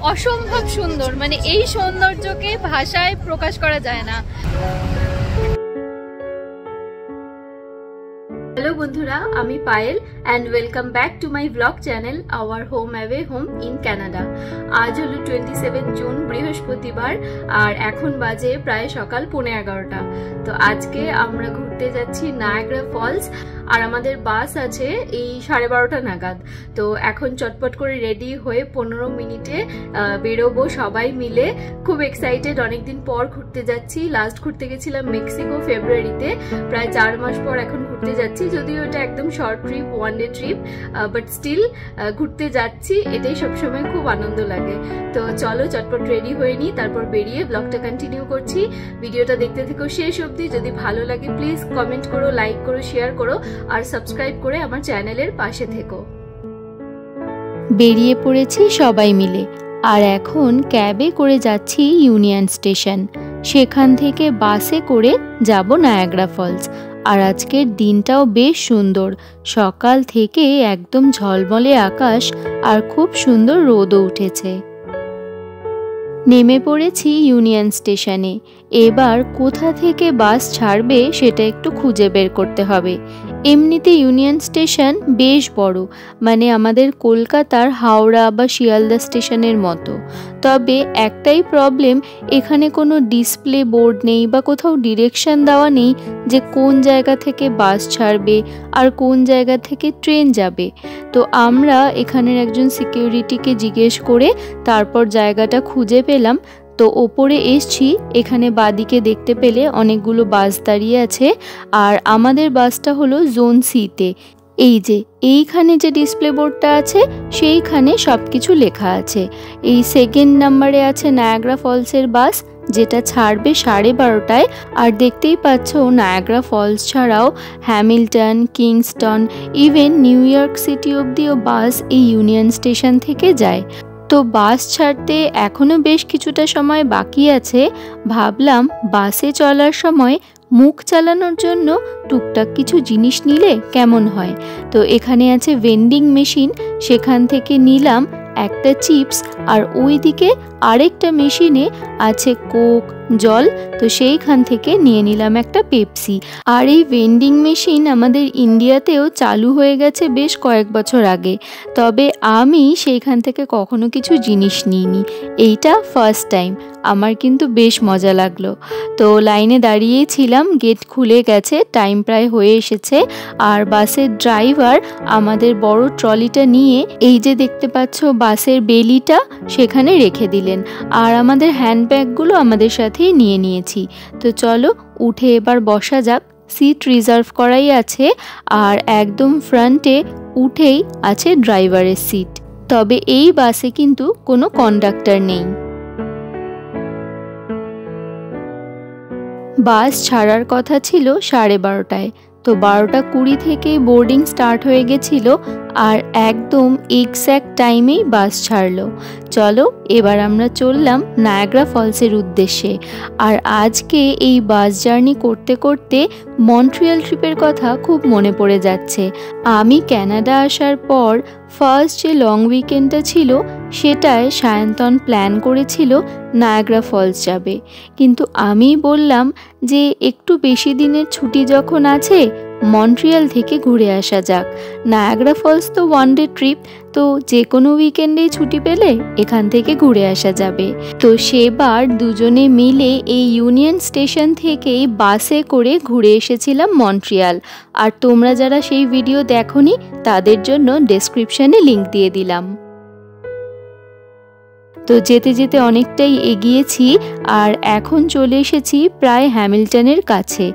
অসম্ভব সুন্দর, মানে এই সৌন্দর্যকে ভাষায় প্রকাশ করা যায় না। হ্যালো বন্ধুরা, আমি Payel and welcome back to my blog channel our home away home in Canada. আজ হলো 27 জুন, বৃহস্পতিবার, আর এখন বাজে প্রায় সকাল 11:15। তো আজকে আমরা ঘুরতে যাচ্ছি নায়াগ্রা ফলস, আর আমাদের বাস আছে এই 12:30 নাগাদ। তো এখন চটপট করে রেডি হয়ে 15 মিনিটে বেরোবো সবাই মিলে। খুব এক্সাইটেড, অনেকদিন পর ঘুরতে যাচ্ছি। লাস্ট ঘুরতে গেছিলাম মেক্সিকো ফেব্রুয়ারিতে, প্রায় 4 মাস পর এখন ঘুরতে যাচ্ছি। যদিও এটা একদম short trip, one day trip, but still ঘুরতে যাচ্ছি, এটাই সবসময় খুব আনন্দ লাগে। তো চলো চটপট রেডি হয়ে নিই, তারপর বেরিয়ে ব্লগটা কন্টিনিউ করছি। ভিডিওটা দেখতে থেকো শেষ অবধি। যদি ভালো লাগে প্লিজ কমেন্ট করো, লাইক করো, শেয়ার করো, আর সাবস্ক্রাইব করে আমার চ্যানেলের পাশে থেকো। বেরিয়ে পড়েছি সবাই মিলে, আর এখন ক্যাবে করে যাচ্ছি ইউনিয়ন স্টেশন। সেখান থেকে বাসে করে যাব নায়াগ্রা ফলস। আর আজকের দিনটাও বেশ সুন্দর, সকাল থেকে একদম ঝলমলে আকাশ, আর খুব সুন্দর রোদও উঠেছে। নেমে পড়েছি ইউনিয়ন স্টেশনে। এবার কোথা থেকে বাস ছাড়বে সেটা একটু খুঁজে বের করতে হবে। এমনিতে ইউনিয়ন স্টেশন বেশ বড়, মানে আমাদের কলকাতার হাওড়া বা শিয়ালদা স্টেশনের মতো। তবে একটাই প্রবলেম, এখানে কোনো ডিসপ্লে বোর্ড নেই বা কোথাও ডিরেকশন দেওয়া নেই যে কোন জায়গা থেকে বাস ছাড়বে আর কোন জায়গা থেকে ট্রেন যাবে। তো আমরা এখানের একজন সিকিউরিটিকে জিজ্ঞেস করে তারপর জায়গাটা খুঁজে পেলাম। তো ওপরে এসছি, এখানে বাদিকে দেখতে পেলে অনেকগুলো বাস দাঁড়িয়ে আছে, আর আমাদের বাসটা হলো জোন সিতে। এই যে এইখানে যে ডিসপ্লে বোর্ডটা আছে সেইখানে সব কিছু লেখা আছে। এই সেকেন্ড নাম্বারে আছে নায়াগ্রা ফলসের বাস, যেটা ছাড়বে 12:30টায়। আর দেখতেই পাচ্ছ নায়াগ্রা ফলস ছাড়াও Hamilton, Kingston, even New York City অবধিও বাস এই ইউনিয়ন স্টেশন থেকে যায়। তো বাস ছাড়তে এখনও বেশ কিছুটা সময় বাকি আছে। ভাবলাম বাসে চলার সময় মুখ চালানোর জন্য টুকটাক কিছু জিনিস নিলে কেমন হয়। তো এখানে আছে ভেন্ডিং মেশিন, সেখান থেকে নিলাম একটা চিপস, আর ওইদিকে আরেকটা মেশিনে আছে কোক, জল। তো সেইখান থেকে নিয়ে নিলাম একটা পেপসি। আর এই ভেন্ডিং মেশিন আমাদের ইন্ডিয়াতেও চালু হয়ে গেছে বেশ কয়েক বছর আগে, তবে আমি সেইখান থেকে কখনো কিছু জিনিস নিইনি। এইটা ফার্স্ট টাইম, আমার কিন্তু বেশ মজা লাগলো। তো লাইনে দাঁড়িয়েই ছিলাম, গেট খুলে গেছে, টাইম প্রায় হয়ে এসেছে। আর বাসের ড্রাইভার আমাদের বড় ট্রলিটা নিয়ে এই যে দেখতে পাচ্ছ বাসের বেলিটা সেখানে রেখে দিলেন, আর আমাদের হ্যান্ডব্যাগগুলো আমাদের সাথেই নিয়ে নিয়েছি। তো চলো উঠে এবার বসা যাক। সিট রিজার্ভ করাই আছে, আর একদম ফ্রন্টে উঠেই আছে ড্রাইভারের সিট। তবে এই বাসে কিন্তু কোনো কন্ডাক্টর নেই। বাস ছাড়ার কথা ছিল 12:30টায়, তো 12:20 থেকে বোর্ডিং স্টার্ট হয়ে গেছিল, আর একদম এক্স্যাক্ট টাইমেই বাস ছাড়লো। চলো এবার আমরা চললাম নায়াগ্রা ফলসের উদ্দেশ্যে। আর আজকে এই বাস জার্নি করতে করতে মন্ট্রিয়াল ট্রিপের কথা খুব মনে পড়ে যাচ্ছে। আমি কানাডা আসার পর ফার্স্ট যে লং উইকেন্ডটা ছিল সেটায় সায়ন্তন প্ল্যান করেছিল নায়াগ্রা ফলস যাবে, কিন্তু আমি বললাম যে একটু বেশি দিনের ছুটি যখন আছে মন্ট্রিয়াল থেকে ঘুরে আসা যাক। নায়াগ্রা ফলস তো ওয়ান ডে ট্রিপ, তো যে কোনো উইকেন্ডেই ছুটি পেলে এখান থেকে ঘুরে আসা যাবে। তো সেবার দুজনে মিলে এই ইউনিয়ন স্টেশন থেকেই বাসে করে ঘুরে এসেছিলাম মন্ট্রিয়াল। আর তোমরা যারা সেই ভিডিও দেখোনি তাদের জন্য ডেসক্রিপশনে লিংক দিয়ে দিলাম। তো যেতে যেতে অনেকটাই এগিয়েছি, আর এখন চলে এসেছি প্রায় হ্যামিল্টনের কাছে।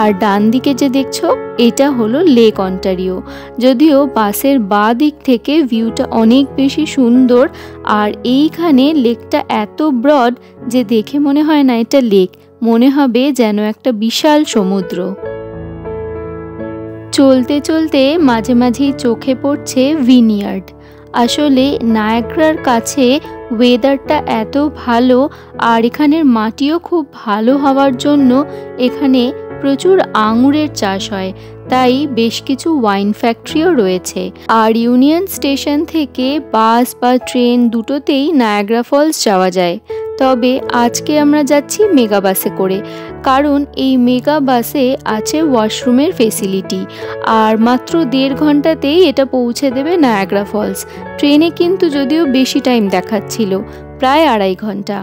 আর ডান দিকে যে দেখছো এটা হলো লেক অন্টারিও। যদিও বাসের বাঁ দিক থেকে ভিউটা অনেক বেশি সুন্দর, আর এইখানে লেকটা এত ব্রড যে দেখে মনে হয় না এটা লেক, মনে হবে যেন একটা বিশাল সমুদ্র। চলতে চলতে মাঝে মাঝেই চোখে পড়ছে ভিনিয়ার্ড। আসলে নায়াগ্রার কাছে ওয়েদারটা এত ভালো, আর এখানের মাটিও খুব ভালো হওয়ার জন্য এখানে প্রচুর আঙুরের চাষ হয়। তাই বেশ কিছু ওয়াইন ফ্যাক্টরিও রয়েছে। আর ইউনিয়ন স্টেশন থেকে বাস বা ট্রেন দুটোতেই নায়াগ্রা ফলস যাওয়া যায়। তবে আজকে আমরা যাচ্ছি মেগা বাসে করে, কারণ এই মেগা বাসে আছে ওয়াশরুমের ফেসিলিটি, আর মাত্র 1.5 ঘন্টাতেই এটা পৌঁছে দেবে নায়াগ্রা ফলস। ট্রেনে কিন্তু যদিও বেশি টাইম দেখাচ্ছিল, প্রায় 2.5 ঘন্টা।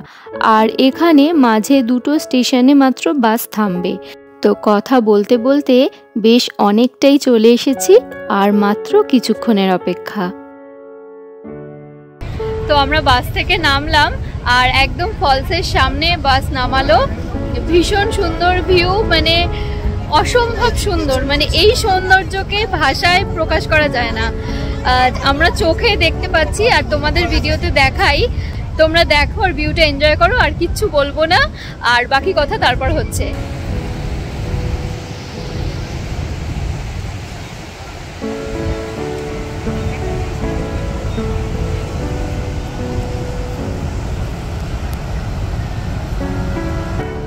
আর এখানে মাঝে দুটো স্টেশনে মাত্র বাস থামবে। তো কথা বলতে বলতে বেশ অনেকটাই চলে এসেছি, আর মাত্র কিছুক্ষণের অপেক্ষা। তো আমরা বাস থেকে নামলাম আর একদম ফলসের সামনে বাস নামালো। ভীষণ সুন্দর ভিউ, মানে অসম্ভব সুন্দর, মানে এই সৌন্দর্যকে ভাষায় প্রকাশ করা যায় না। আমরা চোখে দেখতে পাচ্ছি আর তোমাদের ভিডিওতে দেখাই। তোমরা দেখো আর ভিউটা এনজয় করো, আর কিচ্ছু বলবো না, আর বাকি কথা তারপর হচ্ছে।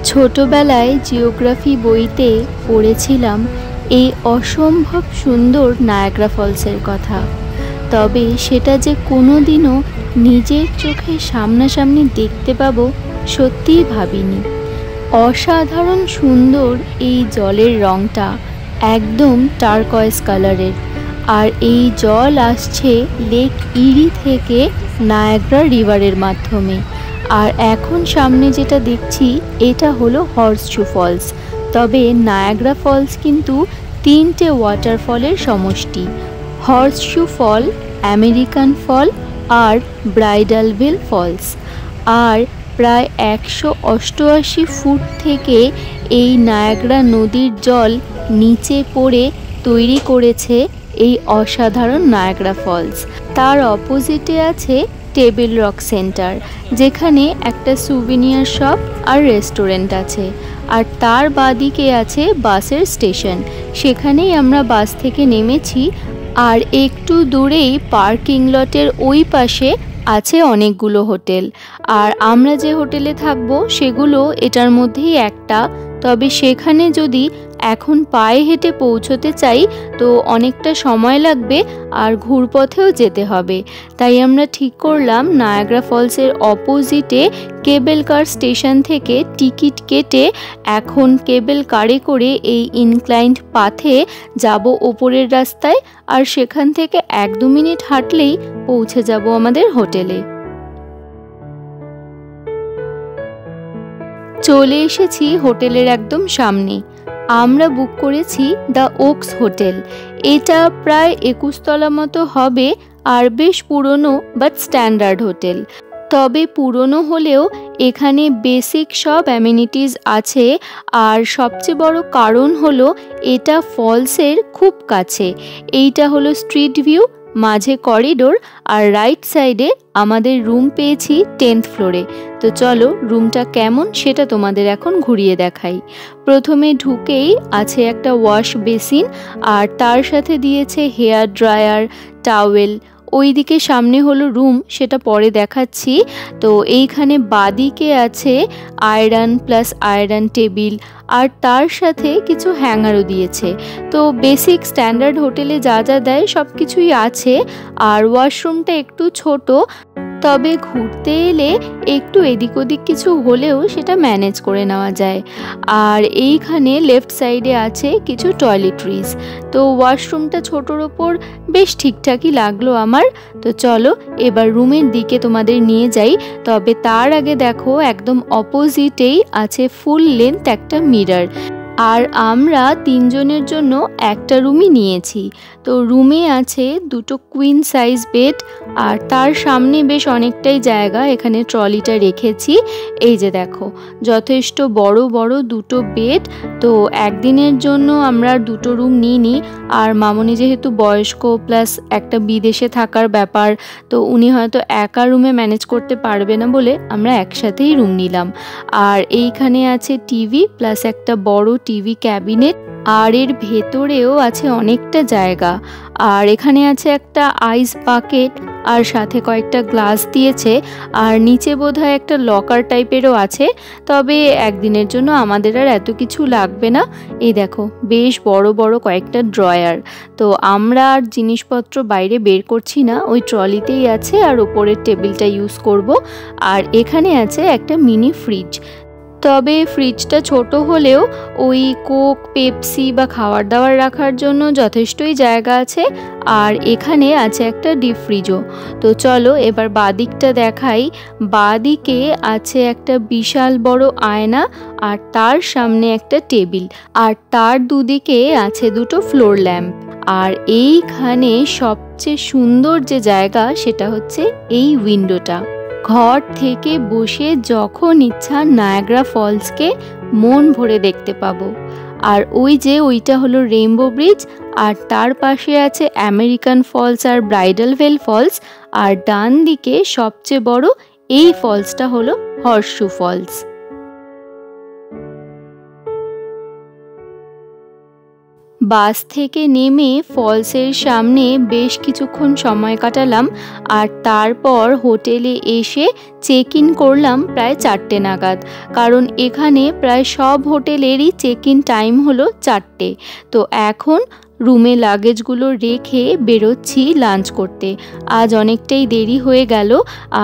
ছোটবেলায় জিওগ্রাফি বইতে পড়েছিলাম এই অসম্ভব সুন্দর নায়াগ্রা ফলসের কথা, তবে সেটা যে কোনোদিনও নিজের চোখে সামনাসামনি দেখতে পাবো সত্যিই ভাবিনি। অসাধারণ সুন্দর এই জলের রঙটা, একদম টারকয়েজ কালারের। আর এই জল আসছে লেক ইরি থেকে নায়াগ্রা রিভারের মাধ্যমে। আর এখন সামনে যেটা দেখছি এটা হলো হর্সশু ফলস। তবে নায়াগ্রা ফলস কিন্তু 3টে ওয়াটারফলের সমষ্টি: হর্সশু ফল, আমেরিকান ফল আর ব্রাইডালভিল ফলস। আর প্রায় 188 ফুট থেকে এই নায়াগ্রা নদীর জল নিচে পড়ে তৈরি করেছে এই অসাধারণ নায়াগ্রা ফলস। তার অপোজিটে আছে টেবিল রক সেন্টার, যেখানে একটা সুভিনিয়ার শপ আর রেস্টুরেন্ট আছে। আর তার বাদিকে আছে বাসের স্টেশন, সেখানেই আমরা বাস থেকে নেমেছি। আর একটু দূরেই পার্কিং লটের ওই পাশে আছে অনেকগুলো হোটেল। আর আমরা যে হোটেলে থাকবো সেগুলো এটার মধ্যেই একটা। তবে সেখানে যদি এখন পায়ে হেঁটে পৌঁছতে চাই তো অনেকটা সময় লাগবে, আর ঘুরপথেও যেতে হবে। তাই আমরা ঠিক করলাম নায়াগ্রা ফলসের অপোজিটে কেবল কার স্টেশন থেকে টিকিট কেটে এখন কেবল কারে করে এই ইনক্লাইন্ড পাথে যাব ওপরের রাস্তায়, আর সেখান থেকে 1-2 মিনিট হাঁটলেই পৌঁছে যাব আমাদের হোটেলে। চলে এসেছি হোটেলের একদম সামনে। আমরা বুক করেছি দ্য ওকস হোটেল। এটা প্রায় 21 তলা মতো হবে, আর বেশ পুরনো বাট স্ট্যান্ডার্ড হোটেল। তবে পুরনো হলেও এখানে বেসিক সব অ্যামিনিটিস আছে। আর সবচেয়ে বড় কারণ হলো এটা ফলসের খুব কাছে। এইটা হলো স্ট্রিট ভিউ, মাঝে করিডোর, আর রাইট সাইডে আমাদের রুম পেয়েছি 10th ফ্লোরে। তো চলো রুমটা কেমন সেটা তোমাদের এখন ঘুরিয়ে দেখাই। প্রথমে ঢুকেই আছে একটা ওয়াশ বেসিন, আর তার সাথে দিয়েছে হেয়ার ড্রায়ার, টাওয়েল। ওইদিকে সামনে হলো রুম, সেটা পরে দেখাচ্ছি। তো এইখানে বাদিকে আছে আয়রন প্লাস আয়রন টেবিল, আর তার সাথে কিছু হ্যাঙ্গারও দিয়েছে। তো বেসিক স্ট্যান্ডার্ড হোটেলে যা যা দেয় সব কিছুই আছে। আর ওয়াশরুমটা একটু ছোট, তবে ঘুরতে এলে একটু এদিক ওদিক কিছু হলেও সেটা ম্যানেজ করে নেওয়া যায়। আর এইখানে লেফট সাইডে আছে কিছু টয়লেটরিজ। তো ওয়াশরুমটা ছোটোর ওপর বেশ ঠিকঠাকই লাগলো আমার। তো চলো এবার রুমের দিকে তোমাদের নিয়ে যাই। তবে তার আগে দেখো একদম অপোজিটেই আছে ফুল লেন্থ একটা মিরর। আর আমরা 3 জনের জন্য একটা রুমই নিয়েছি। তো রুমে আছে 2টো কুইন সাইজ বেড, আর তার সামনে বেশ অনেকটাই জায়গা, এখানে ট্রলিটা রেখেছি। এই যে দেখো যথেষ্ট বড় বড় 2টো বেড। তো একদিনের জন্য আমরা 2টো রুম নিইনি। আর মামনি যেহেতু বয়স্ক প্লাস একটা বিদেশে থাকার ব্যাপার, তো উনি হয়তো একা রুমে ম্যানেজ করতে পারবে না বলে আমরা একসাথেই রুম নিলাম। আর এইখানে আছে টিভি প্লাস একটা বড় টিভি ক্যাবিনেট, আর এর ভেতরেও আছে অনেকটা জায়গা। আর এখানে আছে একটা আইস বাকেট আর সাথে কয়েকটা গ্লাস দিয়েছে, আর নিচে বোধহয় একটা লকার টাইপেরও আছে। তবে একদিনের জন্য আমাদের আর এত কিছু লাগবে না। এই দেখো বেশ বড় বড় কয়েকটা ড্রয়ার। তো আমরা আর জিনিসপত্র বাইরে বের করছি না, ওই ট্রলিতেই আছে, আর ওপরের টেবিলটা ইউজ করব। আর এখানে আছে একটা মিনি ফ্রিজ। তবে ফ্রিজটা ছোট হলেও ওই কোক, পেপসি বা খাবার দাবার রাখার জন্য যথেষ্টই জায়গা আছে। আর এখানে আছে একটা ডিপ ফ্রিজও। তো চলো এবার বাদিকটা দেখাই। বাদিকে আছে একটা বিশাল বড় আয়না, আর তার সামনে একটা টেবিল, আর তার দুদিকে আছে দুটো ফ্লোর ল্যাম্প। আর এইখানে সবচেয়ে সুন্দর যে জায়গা সেটা হচ্ছে এই উইন্ডোটা। ঘর থেকে বসে যখন ইচ্ছা নায়াগ্রা ফলসকে মন ভরে দেখতে পাবো। আর ওই যে ওইটা হলো রেইনবো ব্রিজ, আর তার পাশে আছে আমেরিকান ফলস আর ব্রাইডাল ভেল ফলস। আর ডান দিকে সবচেয়ে বড় এই ফলসটা হলো হর্সশু ফলস। বাস থেকে নেমে ফলসের সামনে বেশ কিছুক্ষণ সময় কাটালাম, আর তারপর হোটেলে এসে চেক ইন করলাম প্রায় 4টে নাগাদ। কারণ এখানে প্রায় সব হোটেলেরই চেক ইন টাইম হলো 4টে। তো এখন রুমে লাগেজগুলো রেখে বেরোচ্ছি লাঞ্চ করতে। আজ অনেকটাই দেরি হয়ে গেল।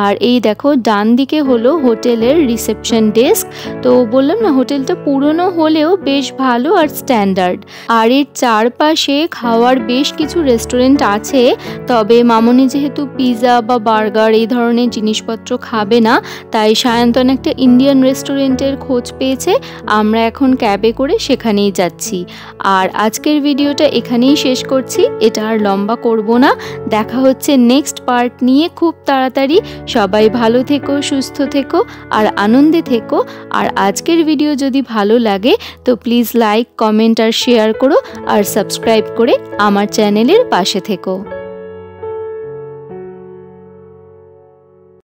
আর এই দেখো ডান দিকে হলো হোটেলের রিসেপশন ডেস্ক। তো বললাম না হোটেলটা পুরনো হলেও বেশ ভালো আর স্ট্যান্ডার্ড। আর এর চারপাশে খাওয়ার বেশ কিছু রেস্টুরেন্ট আছে। তবে মামনি যেহেতু পিৎজা বা বার্গার এই ধরনের জিনিসপত্র খাবে না, তাই সায়ন্তন একটা ইন্ডিয়ান রেস্টুরেন্টের খোঁজ পেয়েছে। আমরা এখন ক্যাবে করে সেখানেই যাচ্ছি। আর আজকের ভিডিওটা এখানেই শেষ করছি, এটা আর লম্বা করব না। দেখা হচ্ছে নেক্সট পার্ট নিয়ে খুব তাড়াতাড়ি। সবাই ভালো থেকো, সুস্থ থেকো আর আনন্দে থেকো। আর আজকের ভিডিও যদি ভালো লাগে তো প্লিজ লাইক, কমেন্ট আর শেয়ার করো, আর সাবস্ক্রাইব করে আমার চ্যানেলের পাশে থেকো।